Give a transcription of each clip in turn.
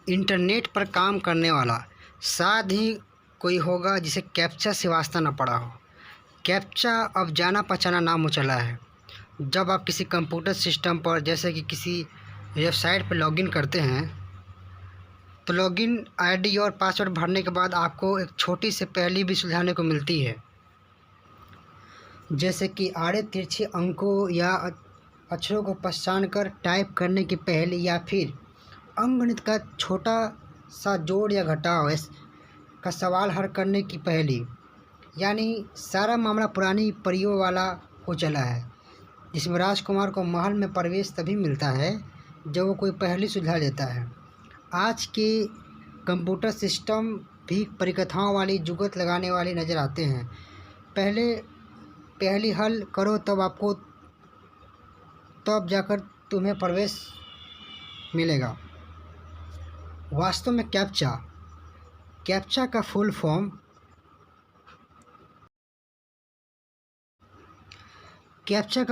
Internet पर काम करने वाला शायद ही कोई होगा जिसे कैप्चा से वास्ता न पड़ा हो। कैप्चा अब जाना पहचाना नाम हो चला है। जब आप किसी कंप्यूटर सिस्टम पर जैसे कि किसी वेबसाइट पर लॉगिन करते हैं तो लॉगिन आईडी और पासवर्ड भरने के बाद आपको एक छोटी सी पहेली भी सुलझाने को मिलती है, जैसे कि आड़े तिरछे अंकों या अक्षरों को पहचान कर टाइप करने की पहेली, या फिर अंकगणित का छोटा सा जोड़ या घटाव का सवाल हल करने की पहेली। यानी सारा मामला पुरानी परियों वाला हो चला है, जिसमें राजकुमार को महल में प्रवेश तभी मिलता है जब वो कोई पहेली सुलझा लेता है। आज के कंप्यूटर सिस्टम भी परिकथाओं वाली जुगत लगाने वाले नज़र आते हैं। पहले पहेली हल करो तब जाकर तुम्हें प्रवेश मिलेगा। वास्तव में कैप्चा का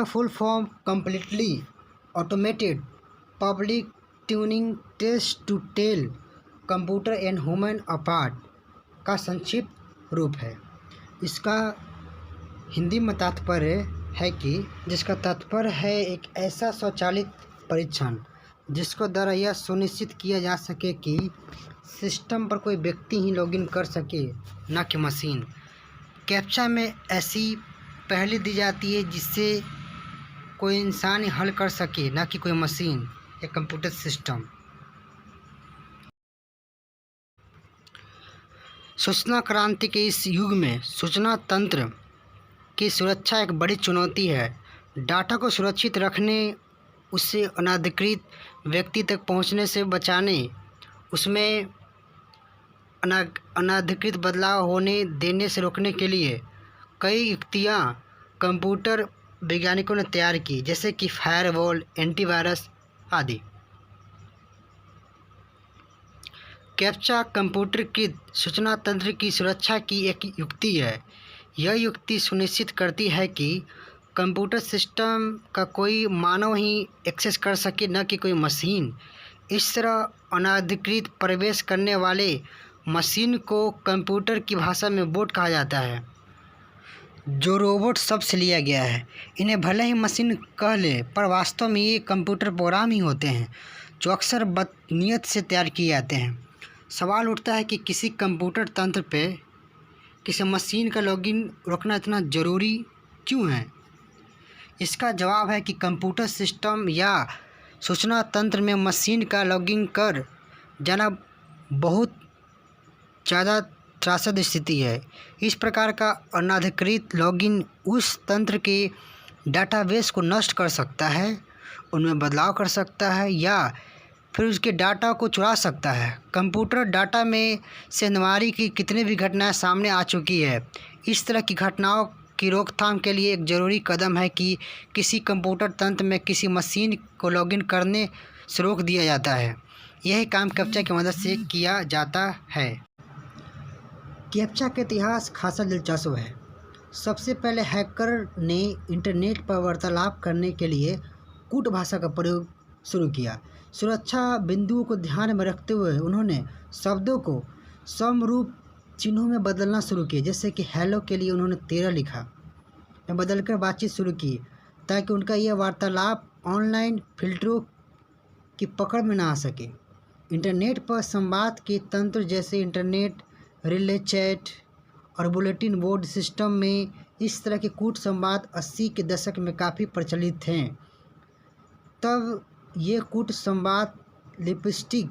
full form completely automated public tuning test to tell computer and human apart का संक्षिप्त रूप है। इसका हिंदी में तात्पर्य है कि जिसका तात्पर्य है एक ऐसा स्वचालित परीक्षण जिसको द्वारा यह सुनिश्चित किया जा सके कि सिस्टम पर कोई व्यक्ति ही लॉगिन कर सके, न कि मशीन। कैप्चा में ऐसी पहेली दी जाती है जिससे कोई इंसान ही हल कर सके, न कि कोई मशीन या कंप्यूटर सिस्टम। सूचना क्रांति के इस युग में सूचना तंत्र की सुरक्षा एक बड़ी चुनौती है। डाटा को सुरक्षित रखने, उससे अनधिकृत व्यक्ति तक पहुंचने से बचाने, उसमें अनधिकृत बदलाव होने देने से रोकने के लिए कई युक्तियां कंप्यूटर वैज्ञानिकों ने तैयार की, जैसे कि फायरवॉल, एंटीवायरस आदि। कैप्चा कंप्यूटरीकृत सूचना तंत्र की सुरक्षा की एक युक्ति है। यह युक्ति सुनिश्चित करती है कि कंप्यूटर सिस्टम का कोई मानव ही एक्सेस कर सके, न कि कोई मशीन। इस तरह अनधिकृत प्रवेश करने वाले मशीन को कंप्यूटर की भाषा में बोट कहा जाता है, जो रोबोट शब्द से लिया गया है। इन्हें भले ही मशीन कह ले, पर वास्तव में ये कंप्यूटर प्रोग्राम ही होते हैं जो अक्सर बदनीयत से तैयार किए जाते हैं। सवाल उठता है कि किसी कंप्यूटर तंत्र पे किसी मशीन का लॉगिन रोकना इतना ज़रूरी क्यों है। इसका जवाब है कि कंप्यूटर सिस्टम या सूचना तंत्र में मशीन का लॉगिन कर जाना बहुत ज़्यादा त्रासद स्थिति है। इस प्रकार का अनधिकृत लॉगिन उस तंत्र के डाटाबेस को नष्ट कर सकता है, उनमें बदलाव कर सकता है, या फिर उसके डाटा को चुरा सकता है। कंप्यूटर डाटा में से अनवारी की कितनी भी घटनाएं सामने आ चुकी है। इस तरह की घटनाओं की रोकथाम के लिए एक ज़रूरी कदम है कि किसी कंप्यूटर तंत्र में किसी मशीन को लॉगिन करने से रोक दिया जाता है। यही काम कैप्चा की मदद से किया जाता है। कैप्चा का इतिहास खासा दिलचस्प है। सबसे पहले हैकर ने इंटरनेट पर वार्तालाप करने के लिए कूट भाषा का प्रयोग शुरू किया। सुरक्षा बिंदुओं को ध्यान में रखते हुए उन्होंने शब्दों को समरूप चिन्हों में बदलना शुरू किया, जैसे कि हेलो के लिए उन्होंने 13 लिखा में बदलकर बातचीत शुरू की, ताकि उनका यह वार्तालाप ऑनलाइन फिल्टरों की पकड़ में ना आ सके। इंटरनेट पर संवाद के तंत्र जैसे इंटरनेट रिले चैट और बुलेटिन बोर्ड सिस्टम में इस तरह के कूट संवाद 80 के दशक में काफ़ी प्रचलित थे। तब ये कूट संवाद लिपस्टिक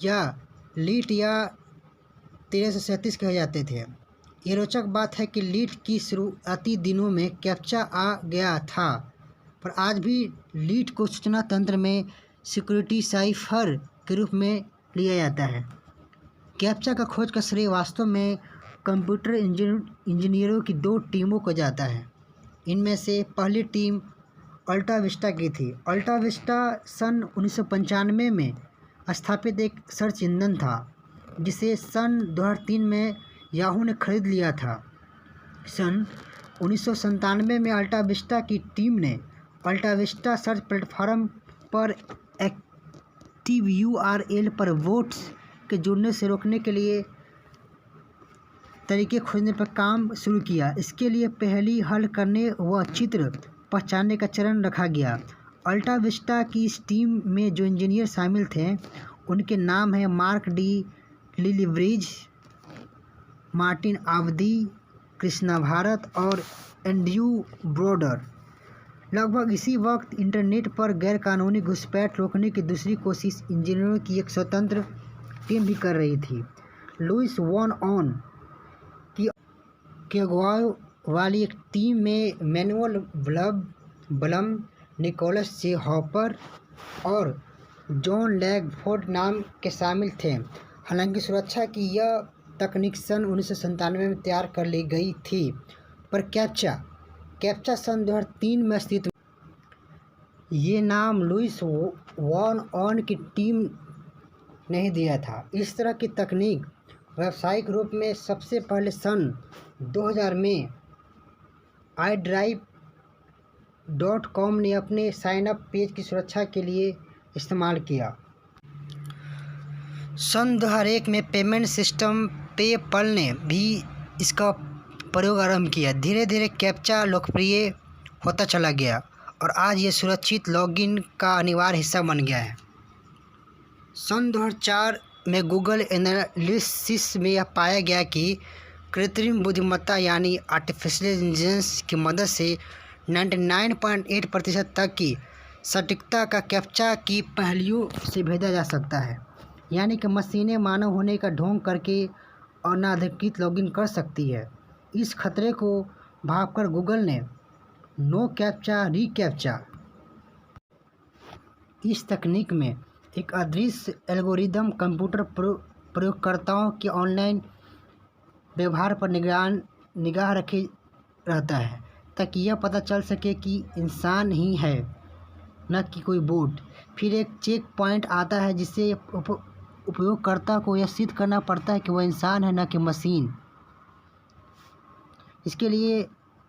या लीट या 1337 कहे जाते थे। ये रोचक बात है कि लीट की शुरुआती दिनों में कैप्चा आ गया था, पर आज भी लीट को सूचना तंत्र में सिक्योरिटी साइफर के रूप में लिया जाता है। कैप्चा का खोज का श्रेय वास्तव में कंप्यूटर इंजीनियरों की 2 टीमों को जाता है। इनमें से पहली टीम अल्टा विस्टा की थी। अल्टा विस्टा सन 1995 में स्थापित एक सर्च इंजन था, जिसे सन 2003 में याहू ने खरीद लिया था। सन 1997 में अल्टा विस्टा की टीम ने अल्टा विस्टा सर्च प्लेटफॉर्म पर स्टीव यूआरएल पर बोट्स के जुड़ने से रोकने के लिए तरीके खोजने पर काम शुरू किया। इसके लिए पहली हल करने व चित्र पहचानने का चरण रखा गया। अल्टा विस्टा की इस टीम में जो इंजीनियर शामिल थे उनके नाम हैं Mark D Lillibridge, Martin Abadi, Krishna Bharat और एंड्रयू ब्रोडर। लगभग इसी वक्त इंटरनेट पर गैरकानूनी घुसपैठ रोकने की दूसरी कोशिश इंजीनियरों की एक स्वतंत्र टीम भी कर रही थी। लुइस वॉन ऑन की अगुवाई वाली एक टीम में मैनुअल ब्लम, निकोलस जे हॉपर और जॉन लैगफोर्ड नाम के शामिल थे। हालांकि सुरक्षा की यह तकनीक सन 1997 में तैयार कर ली गई थी, पर कैप्चा सन 2003 में अस्तित्व में। ये नाम लुइस वॉन ऑन की टीम नहीं दिया था। इस तरह की तकनीक व्यावसायिक रूप में सबसे पहले सन 2000 में iDrive.com ने अपने साइन अप पेज की सुरक्षा के लिए इस्तेमाल किया। सन 2001 में पेमेंट सिस्टम पेपल ने भी इसका प्रयोग आरंभ किया। धीरे धीरे कैप्चा लोकप्रिय होता चला गया और आज ये सुरक्षित लॉगिन का अनिवार्य हिस्सा बन गया है। सन 2004 में गूगल एनालिसिस में यह पाया गया कि कृत्रिम बुद्धिमत्ता यानी आर्टिफिशियल इंटेलिजेंस की मदद से 99.8% तक की सटीकता का कैप्चा की पहेलियों से भेजा जा सकता है। यानी कि मशीनें मानव होने का ढोंग करके अनाधिकृत लॉगिन कर सकती है। इस खतरे को भांपकर गूगल ने नो कैप्चा रीकैप्चा इस तकनीक में एक अदृश्य एल्गोरिदम कंप्यूटर प्रयोगकर्ताओं के ऑनलाइन व्यवहार पर निगाह रखे रहता है, ताकि यह पता चल सके कि इंसान ही है, न कि कोई बोट। फिर एक चेक पॉइंट आता है जिससे उपयोगकर्ता को यह सिद्ध करना पड़ता है कि वह इंसान है, न कि मशीन। इसके लिए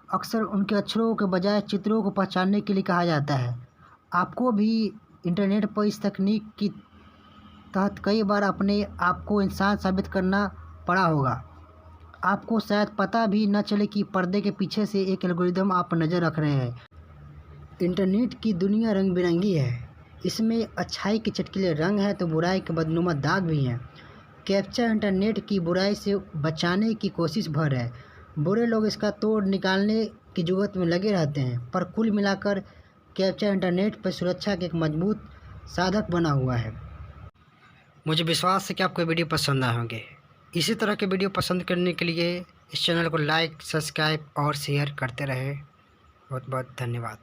अक्सर उनके अक्षरों के बजाय चित्रों को पहचानने के लिए कहा जाता है। आपको भी इंटरनेट पर इस तकनीक की तहत कई बार अपने आप को इंसान साबित करना पड़ा होगा। आपको शायद पता भी न चले कि पर्दे के पीछे से एक एल्गोरिदम आप पर नज़र रख रहे हैं। इंटरनेट की दुनिया रंग बिरंगी है। इसमें अच्छाई के चटकीले रंग हैं तो बुराई के बदनुमा दाग भी हैं। कैप्चा इंटरनेट की बुराई से बचाने की कोशिश भर है। बुरे लोग इसका तोड़ निकालने की जुगत में लगे रहते हैं, पर कुल मिलाकर कैप्चा इंटरनेट पर सुरक्षा के एक मजबूत साधक बना हुआ है। मुझे विश्वास है कि आपको वीडियो पसंद आए होंगे। इसी तरह के वीडियो पसंद करने के लिए इस चैनल को लाइक, सब्सक्राइब और शेयर करते रहें। बहुत बहुत धन्यवाद।